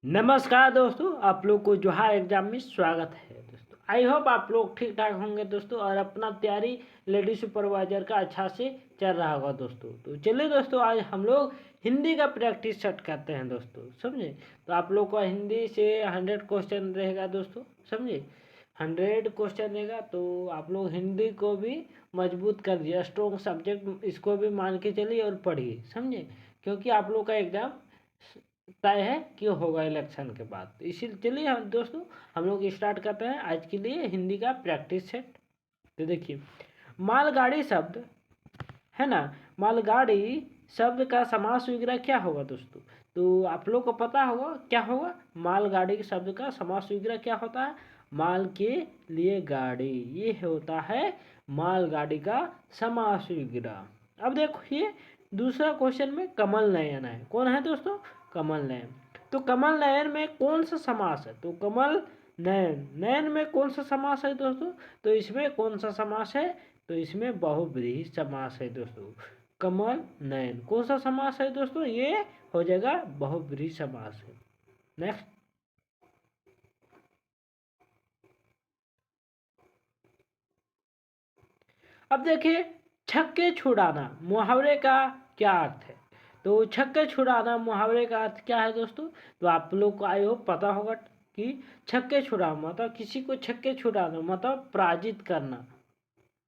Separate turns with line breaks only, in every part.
नमस्कार दोस्तों, आप लोग को जोहार एग्जाम में स्वागत है दोस्तों। आई होप आप लोग ठीक ठाक होंगे दोस्तों और अपना तैयारी लेडी सुपरवाइजर का अच्छा से चल रहा होगा दोस्तों। तो चलिए दोस्तों, आज हम लोग हिंदी का प्रैक्टिस सेट करते हैं दोस्तों, समझे। तो आप लोग का हिंदी से 100 क्वेश्चन रहेगा दोस्तों, समझे। 100 क्वेश्चन रहेगा तो आप लोग हिंदी को भी मजबूत कर दिया, स्ट्रॉन्ग सब्जेक्ट इसको भी मान के चलिए और पढ़िए, समझे। क्योंकि आप लोग का एग्जाम तय है कि होगा इलेक्शन के बाद। तो इसी चलिए हम दोस्तों हम लोग स्टार्ट करते हैं आज के लिए हिंदी का प्रैक्टिस सेट। तो देखिए, मालगाड़ी शब्द है ना, मालगाड़ी शब्द का समास विग्रह क्या होगा दोस्तों। तो आप लोग को पता होगा क्या होगा। मालगाड़ी के शब्द का समास विग्रह क्या होता है। माल के लिए गाड़ी, ये होता है मालगाड़ी का समास विग्रह। अब देखिए दूसरा क्वेश्चन में कमल नयन है। कौन है दोस्तों, कमल नयन। तो कमल नयन में कौन सा समास है। तो कमल नयन, नयन में कौन सा समास है दोस्तों। तो इसमें कौन सा समास है। तो इसमें बहुब्रीहि समास है दोस्तों। कमल नयन कौन सा समास है दोस्तों, ये हो जाएगा बहुब्रीहि समास है। नेक्स्ट, अब देखिए छक्के छुड़ाना मुहावरे का क्या अर्थ है। तो छक्के छुड़ाना मुहावरे का अर्थ क्या है दोस्तों। तो आप लोग को आई होप पता होगा कि छक्के छुड़ाना मतलब किसी को छक्के छुड़ाना मतलब पराजित करना,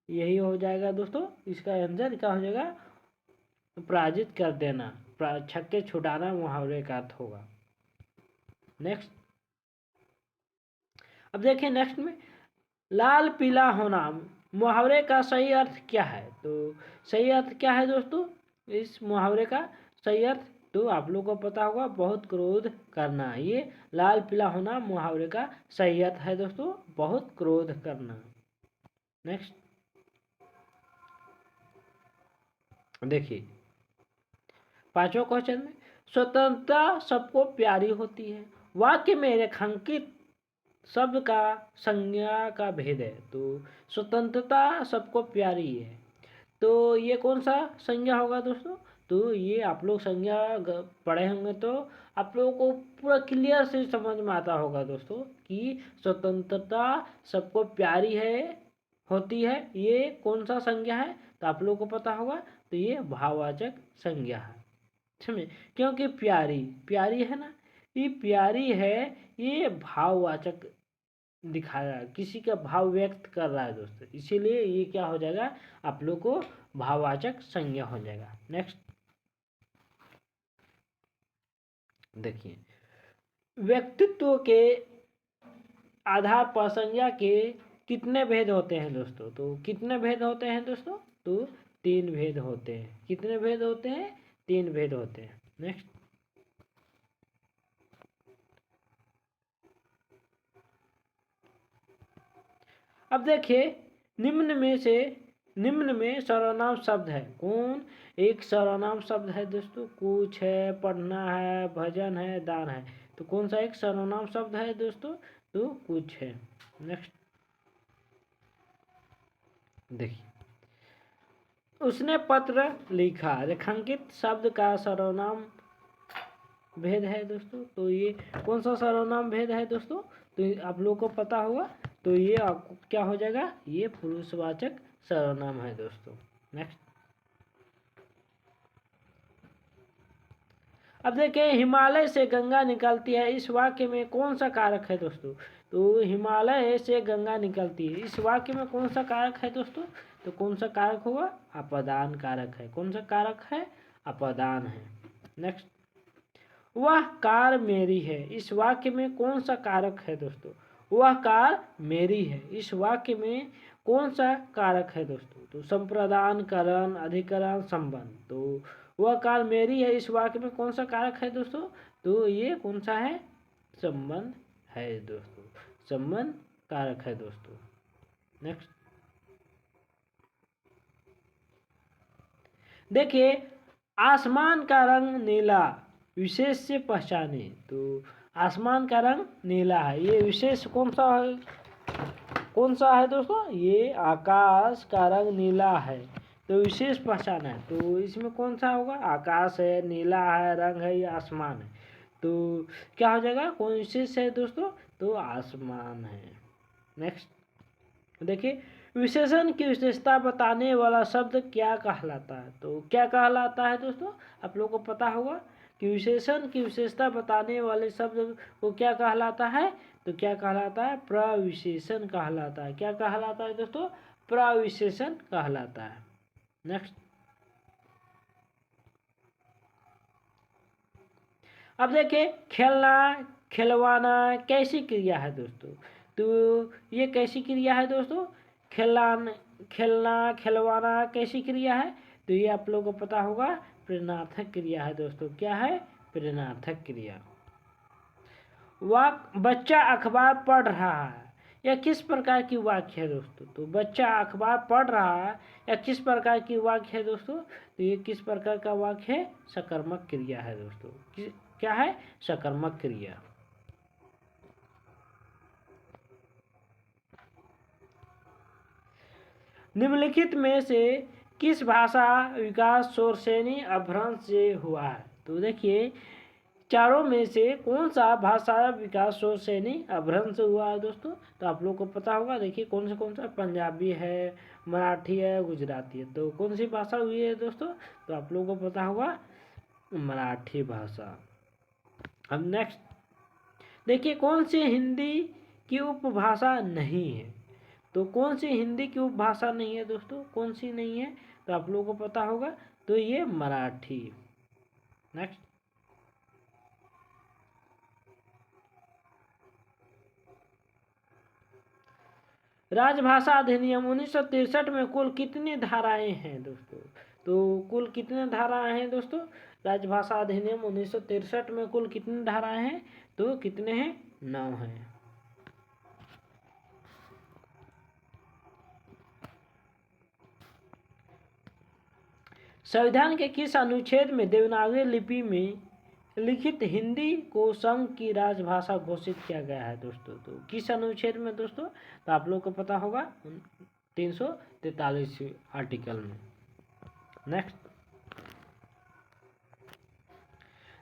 यही हो जाएगा दोस्तों। इसका आंसर क्या हो जाएगा, पराजित कर देना। छक्के छुड़ाना मुहावरे का अर्थ होगा। नेक्स्ट, अब देखिए नेक्स्ट में लाल पीला होना मुहावरे का सही अर्थ क्या है। तो सही अर्थ क्या है दोस्तों, इस मुहावरे का सही अर्थ तो आप लोग को पता होगा, बहुत क्रोध करना। ये लाल पीला होना मुहावरे का सही अर्थ है दोस्तों, बहुत क्रोध करना। नेक्स्ट देखिए पांचवा क्वेश्चन में स्वतंत्रता सबको प्यारी होती है, वाक्य में रेखांकित शब्द का संज्ञा का भेद है। तो स्वतंत्रता सबको प्यारी है, तो ये कौन सा संज्ञा होगा दोस्तों। तो ये आप लोग संज्ञा पढ़े होंगे तो आप लोगों को पूरा क्लियर से समझ में आता होगा दोस्तों कि स्वतंत्रता सबको प्यारी है होती है, ये कौन सा संज्ञा है। तो आप लोगों को पता होगा, तो ये भाववाचक संज्ञा है, समझे। क्योंकि प्यारी प्यारी है ना, ये प्यारी है, ये भाववाचक दिखा रहा है, किसी का भाव व्यक्त कर रहा है दोस्तों, इसीलिए ये क्या हो जाएगा, आप लोग को भाववाचक संज्ञा हो जाएगा। नेक्स्ट देखिए, व्यक्तित्व के आधार पर संज्ञा के कितने भेद होते हैं दोस्तों। तो कितने भेद होते हैं दोस्तों। तो 3 भेद होते हैं। कितने भेद होते हैं, 3 भेद होते हैं। नेक्स्ट, अब देखिए निम्न में सर्वनाम शब्द है। कौन, एक सर्वनाम शब्द है दोस्तों, कुछ है, पढ़ना है, भजन है, दान है। तो कौन सा एक सर्वनाम शब्द है दोस्तों, तो कुछ है। नेक्स्ट देखिए, उसने पत्र लिखा, रेखांकित शब्द का सर्वनाम भेद है दोस्तों। तो ये कौन सा सर्वनाम भेद है दोस्तों, तो आप लोग को पता होगा। तो ये आपको क्या हो जाएगा, ये पुरुषवाचक सर्वनाम है दोस्तों। नेक्स्ट, अब देखिए हिमालय से गंगा निकलती है, इस वाक्य में कौन सा कारक है दोस्तों। तो हिमालय से गंगा निकलती है, इस वाक्य में कौन सा कारक है दोस्तों। तो कौन सा कारक होगा, अपदान कारक है। कौन सा कारक है, अपदान है। नेक्स्ट, वह कार मेरी है, इस वाक्य में कौन सा कारक है दोस्तों। वह कार मेरी है, इस वाक्य में कौन सा कारक है दोस्तों। तो संप्रदान, करण, अधिकरण, संबंध। तो वह कार मेरी है, इस वाक्य में कौन सा कारक है दोस्तों। तो ये कौन सा है, संबंध है दोस्तों, संबंध कारक है दोस्तों। नेक्स्ट देखिए, आसमान का रंग नीला विशेष से पहचाने। तो आसमान का रंग नीला है, ये विशेष कौन सा है, कौन सा है दोस्तों, ये आकाश का रंग नीला है। तो विशेष पहचान है, तो इसमें कौन सा होगा, आकाश है, नीला है, रंग है, या आसमान है। तो क्या हो जाएगा, कौन विशेष है दोस्तों, तो आसमान है। नेक्स्ट देखिए, विशेषण की विशेषता बताने वाला शब्द क्या कहलाता है, तो क्या कहलाता है दोस्तों, आप लोगों को पता होगा कि विशेषण की विशेषता बताने वाले शब्द को क्या कहलाता है, तो क्या कहलाता है, प्रविशेषण कहलाता है। क्या कहलाता है दोस्तों, प्रविशेषण कहलाता है। नेक्स्ट अब देखिए, खेलना खिलवाना कैसी क्रिया है दोस्तों, तो ये कैसी क्रिया है दोस्तों, खेलना खिलवाना कैसी क्रिया है, तो ये आप लोगों को पता होगा प्रेरणार्थक क्रिया है दोस्तों। क्या है, प्रेरणार्थक क्रिया। बच्चा अखबार पढ़ रहा है, यह किस प्रकार की वाक्य है दोस्तों, तो बच्चा अखबार पढ़ रहा है यह किस प्रकार की वाक्य है दोस्तों, तो ये किस प्रकार का वाक्य है, सकर्मक क्रिया है दोस्तों। क्या है, सकर्मक क्रिया। निम्नलिखित में से किस भाषा विकास सोरसेनी अपभ्रंश से हुआ है, तो देखिए चारों में से कौन सा भाषा विकास सोरसेनी अपभ्रंश से हुआ है दोस्तों, तो आप लोग को पता होगा। देखिए कौन सा पंजाबी है, मराठी है, गुजराती है, तो कौन सी भाषा हुई है दोस्तों, तो आप लोग को पता होगा मराठी भाषा। अब नेक्स्ट देखिए, कौन सी हिंदी की उपभाषा नहीं है, तो कौन सी हिंदी की उपभाषा नहीं है दोस्तों, कौन सी नहीं है, तो आप लोगों को पता होगा, तो ये मराठी। नेक्स्ट राजभाषा अधिनियम 1963 में कुल कितनी धाराएं हैं दोस्तों, तो कुल कितने धाराएं हैं दोस्तों, राजभाषा अधिनियम 1963 में कुल कितनी धाराएं हैं, तो कितने हैं, 9 हैं। संविधान के किस अनुच्छेद में देवनागरी लिपि में लिखित हिंदी को संघ की राजभाषा घोषित किया गया है दोस्तों, तो किस अनुच्छेद में दोस्तों, तो आप लोग को पता होगा 343 आर्टिकल में। नेक्स्ट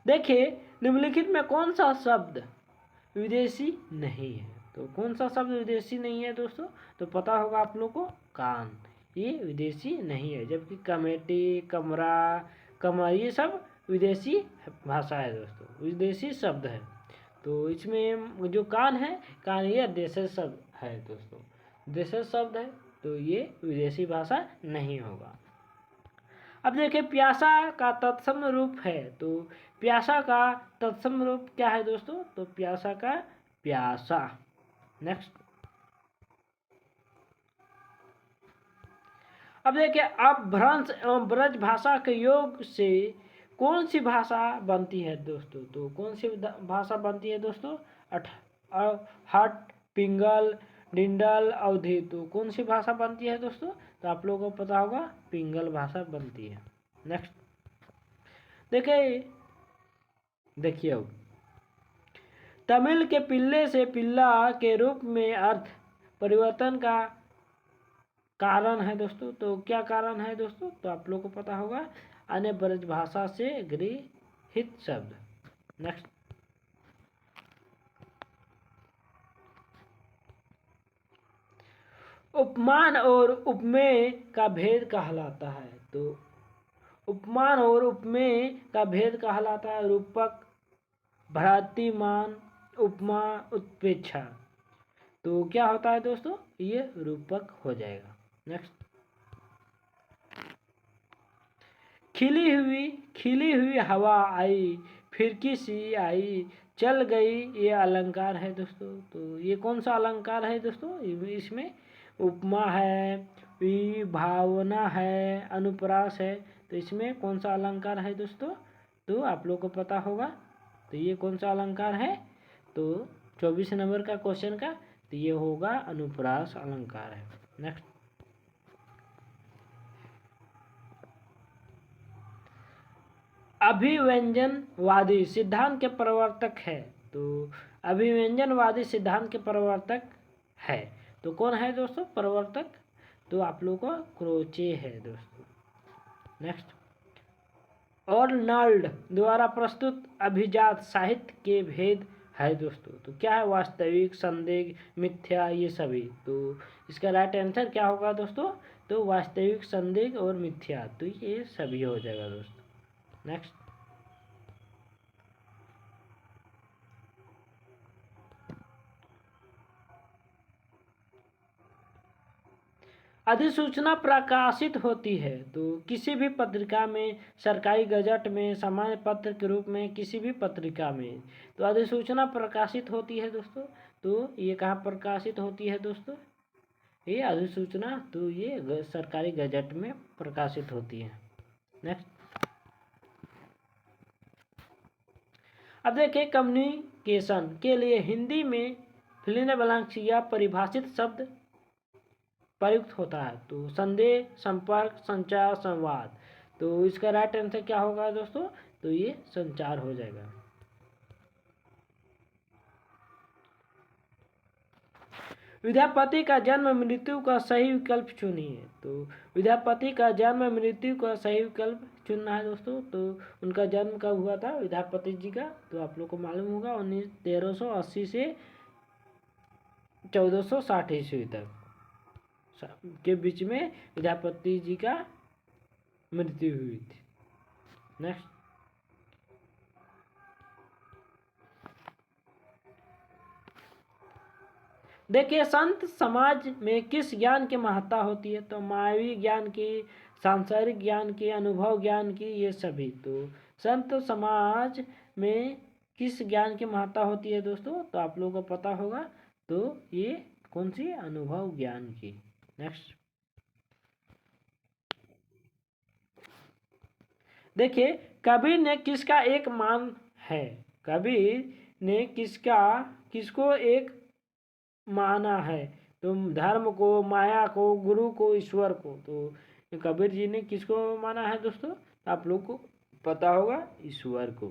देखिए, निम्नलिखित में कौन सा शब्द विदेशी नहीं है, तो कौन सा शब्द विदेशी नहीं है दोस्तों, तो पता होगा आप लोग को कान, ये विदेशी नहीं है, जबकि कमेटी, कमरा, कमर ये सब विदेशी भाषा है दोस्तों, विदेशी शब्द है। तो इसमें जो कान है, कान ये देशी शब्द है दोस्तों, देशी शब्द है, तो ये विदेशी भाषा नहीं होगा। अब देखिए, प्यासा का तत्सम रूप है, तो प्यासा का तत्सम रूप क्या है दोस्तों, तो प्यासा का प्यासा। नेक्स्ट अब देखिए, अपभ्रंश एवं ब्रज भाषा के योग से कौन सी भाषा बनती है दोस्तों, तो कौन सी भाषा बनती है दोस्तों, हट, पिंगल, डिंडल, अवधि, तो कौन सी भाषा बनती है दोस्तों, तो आप लोगों को पता होगा पिंगल भाषा बनती है। नेक्स्ट देखिए अब तमिल के पिल्ले से पिल्ला के रूप में अर्थ परिवर्तन का कारण है दोस्तों, तो क्या कारण है दोस्तों, तो आप लोग को पता होगा अन्य ब्रज भाषा से गृहीत शब्द। नेक्स्ट उपमान और उपमेय का भेद कहलाता है, तो उपमान और उपमेय का भेद कहलाता है रूपक, भ्रातिमान, उपमा, उत्प्रेक्षा, तो क्या होता है दोस्तों, ये रूपक हो जाएगा। नेक्स्ट खिली हुई हवा आई, फिरकी सी आई, चल गई, ये अलंकार है दोस्तों, तो ये कौन सा अलंकार है दोस्तों, इसमें उपमा है, विभावना है, अनुप्रास है, तो इसमें कौन सा अलंकार है दोस्तों, तो आप लोग को पता होगा, तो ये कौन सा अलंकार है, तो 24 नंबर का क्वेश्चन का, तो ये होगा अनुप्रास अलंकार है। नेक्स्ट अभिव्यंजनवादी सिद्धांत के प्रवर्तक है, तो अभिव्यंजनवादी सिद्धांत के प्रवर्तक है, तो कौन है दोस्तों प्रवर्तक, तो आप लोगों को क्रोचे है दोस्तों। नेक्स्ट अर्नल्ड द्वारा प्रस्तुत अभिजात साहित्य के भेद है दोस्तों। तो क्या है? वास्तविक, संदिग्ध, मिथ्या, ये सभी। तो इसका राइट आंसर क्या होगा दोस्तों? तो वास्तविक, संदिग्ध और मिथ्या, तो ये सभी हो जाएगा दोस्तों। नेक्स्ट, अधिसूचना प्रकाशित होती है तो किसी भी पत्रिका में, सरकारी गजट में, सामान्य पत्र के रूप में, किसी भी पत्रिका में तो अधिसूचना प्रकाशित होती है दोस्तों। तो ये कहाँ प्रकाशित होती है दोस्तों? ये अधिसूचना तो ये सरकारी गजट में प्रकाशित होती है। नेक्स्ट, अब देखिए कम्युनिकेशन के लिए हिंदी में फिलिंग द ब्लैंक्स या परिभाषित शब्द प्रयुक्त होता है। तो संदेश, संपर्क, संचार, संवाद। तो इसका राइट आंसर क्या होगा दोस्तों? तो ये संचार हो जाएगा। विद्यापति का जन्म मृत्यु का सही विकल्प चुनिए। तो विद्यापति का जन्म मृत्यु का सही विकल्प चुनना है दोस्तों। तो उनका जन्म कब हुआ था विद्यापति जी का? तो आप लोग को मालूम होगा 1380 से 1460 ईस्वी तक के बीच में विद्यापति जी का मृत्यु हुई थी। नेक्स्ट, देखिए संत समाज में किस ज्ञान की महत्ता होती है? तो मानवीय ज्ञान की, सांसारिक ज्ञान की, अनुभव ज्ञान की, ये सभी। तो संत समाज में किस ज्ञान की महत्ता होती है दोस्तों? तो आप लोगों को पता होगा। तो ये कौन सी? अनुभव ज्ञान की। नेक्स्ट, देखिए कबीर ने किसका एक मान है? कबीर ने किसको एक माना है? तो धर्म को, माया को, गुरु को, ईश्वर को। तो कबीर जी ने किसको माना है दोस्तों? आप लोग को पता होगा, ईश्वर को।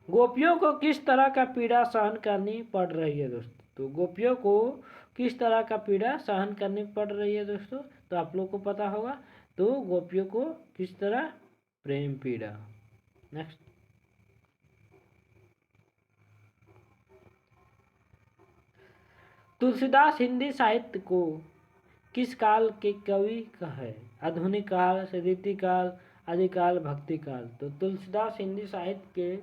गोपियों को किस तरह का पीड़ा सहन करनी पड़ रही है दोस्तों? तो गोपियों को किस तरह का पीड़ा सहन करनी पड़ रही है दोस्तों? तो आप लोग को पता होगा। तो गोपियों को किस तरह? प्रेम पीड़ा। नेक्स्ट, तुलसीदास हिंदी साहित्य को किस काल के कवि है? आधुनिक काल, रीतिकाल, आदिकाल, भक्तिकाल। तो तुलसीदास हिंदी साहित्य के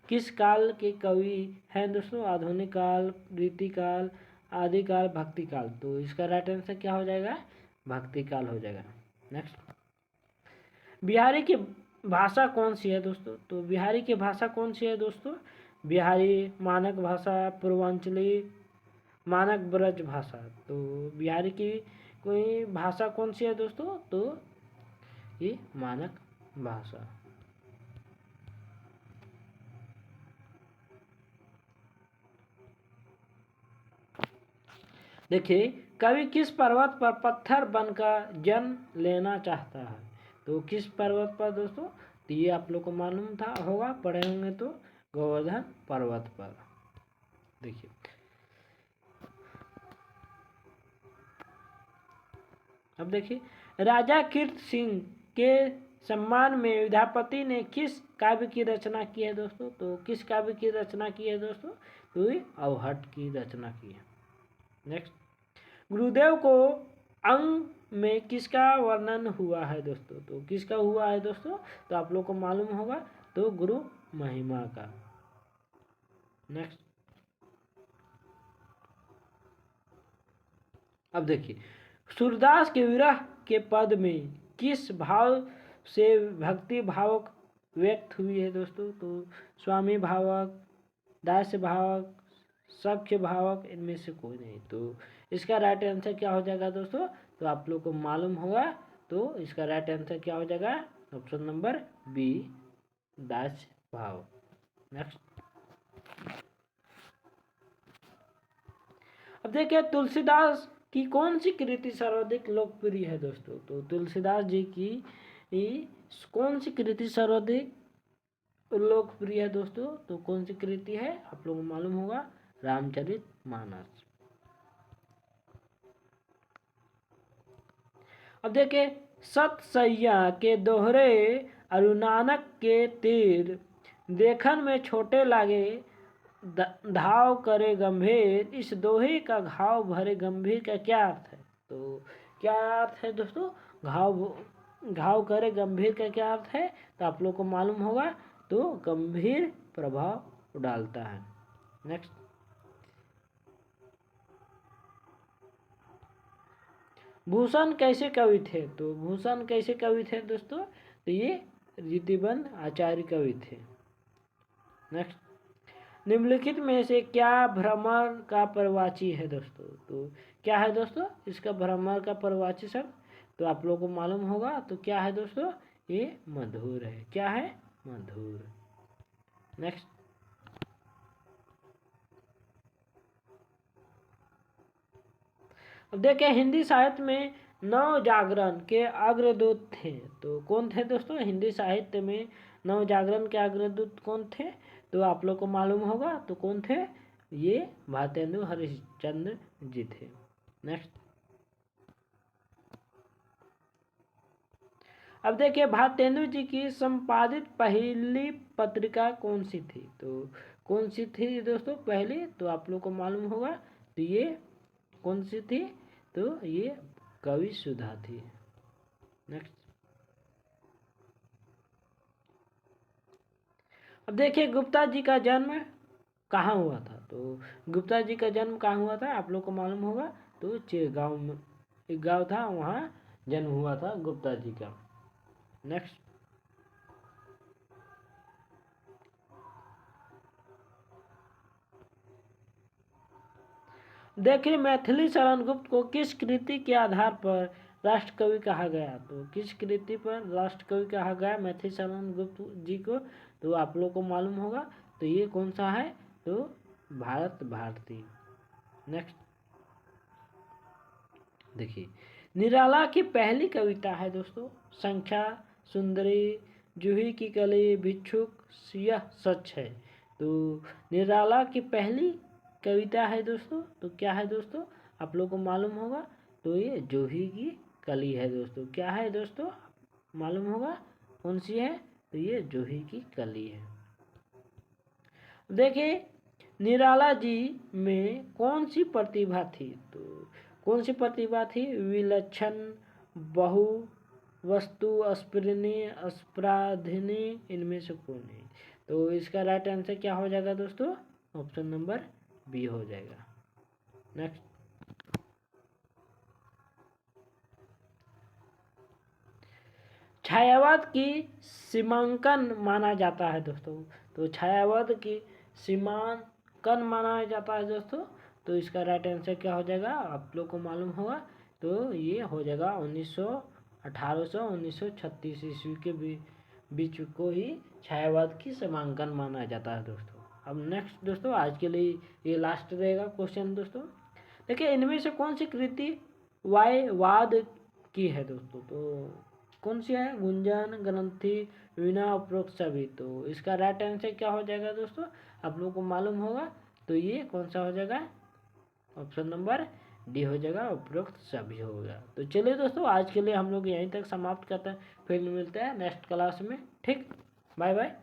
किस काल के कवि हैं दोस्तों? आधुनिक काल, रीतिकाल, आदिकाल, भक्तिकाल। तो इसका राइट आंसर क्या हो जाएगा? भक्तिकाल हो जाएगा। नेक्स्ट, बिहारी की भाषा कौन सी है दोस्तों? तो बिहारी की भाषा कौन सी है दोस्तों? बिहारी, मानक भाषा, पूर्वांचली, मानक ब्रज भाषा। तो बिहारी की कोई भाषा कौन सी है दोस्तों? तो ये मानक भाषा। देखिए कवि किस पर्वत पर पत्थर बनकर जन्म लेना चाहता है? तो किस पर्वत पर दोस्तों? तो ये आप लोग को मालूम था होगा, पढ़े होंगे। तो गोवर्धन पर्वत पर। देखिए अब देखिए राजा कीर्त सिंह के सम्मान में विद्यापति ने किस काव्य की रचना की है दोस्तों? तो किस काव्य की रचना की है दोस्तों? तो अवहट की रचना की है। नेक्स्ट, गुरुदेव को अंग में किसका वर्णन हुआ है दोस्तों? तो किसका हुआ है दोस्तों? तो आप लोग को मालूम होगा। तो गुरु महिमा का। नेक्स्ट, अब देखिए सूरदास के विरह के पद में किस भाव से भक्ति भावक व्यक्त हुई है दोस्तों? तो स्वामी भावक, दास्य भावक, सख्य भावक, इनमें से कोई नहीं। तो इसका राइट आंसर क्या हो जाएगा दोस्तों? तो आप लोग को मालूम होगा। तो इसका राइट आंसर क्या हो जाएगा? ऑप्शन नंबर बी, दास्य भाव। नेक्स्ट, अब देखिए तुलसीदास की कौन सी कृति सर्वाधिक लोकप्रिय है दोस्तों? तो तुलसीदास जी की कौन सी कृति सर्वाधिक लोकप्रिय है दोस्तों? तो कौन सी कृति है? आप लोगों को मालूम होगा, रामचरितमानस। अब देखिए सतसैया के दोहरे अरुनानक के तीर, देखन में छोटे लागे धाव करे गंभीर। इस दोहे का घाव भरे गंभीर का क्या अर्थ है? तो क्या अर्थ है दोस्तों? घाव करे गंभीर का क्या अर्थ है? तो आप लोग को मालूम होगा, तो गंभीर प्रभाव डालता है। नेक्स्ट, भूषण कैसे कवि थे? तो भूषण कैसे कवि थे दोस्तों? तो ये रीतिबंध आचार्य कवि थे। नेक्स्ट, निम्नलिखित में से क्या भ्रमर का परवाची है दोस्तों? तो क्या है दोस्तों इसका भ्रमर का परवाची शब्द? तो आप लोगों को मालूम होगा, तो क्या है दोस्तों? ये मधुर है। क्या है? मधुर। नेक्स्ट, अब देखिए, हिंदी साहित्य में नव जागरण के अग्रदूत थे। तो कौन थे दोस्तों? हिंदी साहित्य में नव जागरण के अग्रदूत कौन थे? तो आप लोग को मालूम होगा, तो कौन थे? ये भारतेंदु हरिश्चंद्र जी थे। नेक्स्ट, अब देखिए, भारतेंदु जी की संपादित पहली पत्रिका कौन सी थी? तो कौन सी थी दोस्तों पहली? तो आप लोग को मालूम होगा, तो ये कौन सी थी? तो ये कवि सुधा थी। नेक्स्ट, अब देखिए, गुप्ता जी का जन्म कहाँ हुआ था? तो गुप्ता जी का जन्म कहाँ हुआ था? आप लोग को मालूम होगा, तो चेरगांव में एक गांव था, वहाँ जन्म हुआ था गुप्ता जी का। नेक्स्ट, देखिए, मैथिली शरण गुप्त को किस कृति के आधार पर राष्ट्रकवि कहा गया? तो किस कृति पर राष्ट्रकवि कहा गया मैथिली शरण गुप्त जी को? तो आप लोग को मालूम होगा, तो ये कौन सा है? तो भारत भारती। नेक्स्ट, देखिए, निराला की पहली कविता है दोस्तों संख्या सुंदरी, जूही की कली, भिक्षुक, यह सच है। तो निराला की पहली कविता है दोस्तों, तो क्या है दोस्तों? आप लोग को मालूम होगा, तो ये जूही की कली है दोस्तों। क्या है दोस्तों? मालूम होगा कौन सी है? तो ये जूही की कली है। देखिए, निराला जी में कौन सी प्रतिभा थी? तो कौन सी प्रतिभा थी? विलक्षण, बहु वस्तु, अस्पृनी, अस्पराधिनी, इनमें से कौन है? तो इसका राइट आंसर क्या हो जाएगा दोस्तों? ऑप्शन नंबर बी हो जाएगा। नेक्स्ट, छायावाद की सीमांकन माना जाता है दोस्तों। तो छायावाद की सीमांकन माना जाता है दोस्तों। तो इसका राइट आंसर क्या हो जाएगा? आप लोग को मालूम होगा, तो ये हो जाएगा 1936 ईस्वी के बीच को ही छायावाद की सीमांकन माना जाता है दोस्तों। अब नेक्स्ट दोस्तों, आज के लिए ये लास्ट रहेगा क्वेश्चन दोस्तों। देखिए, इनमें से कौन सी कृति वाद की है दोस्तों? तो कौन सी है? गुंजन, ग्रंथि, वीणा, उपरोक्त सभी। तो इसका राइट आंसर क्या हो जाएगा दोस्तों? आप लोगों को मालूम होगा, तो ये कौन सा हो जाएगा? ऑप्शन नंबर डी हो जाएगा, उपरोक्त सभी होगा। तो चलिए दोस्तों, आज के लिए हम लोग यहीं तक समाप्त करते हैं, फिर मिलते हैं नेक्स्ट क्लास में। ठीक, बाय बाय।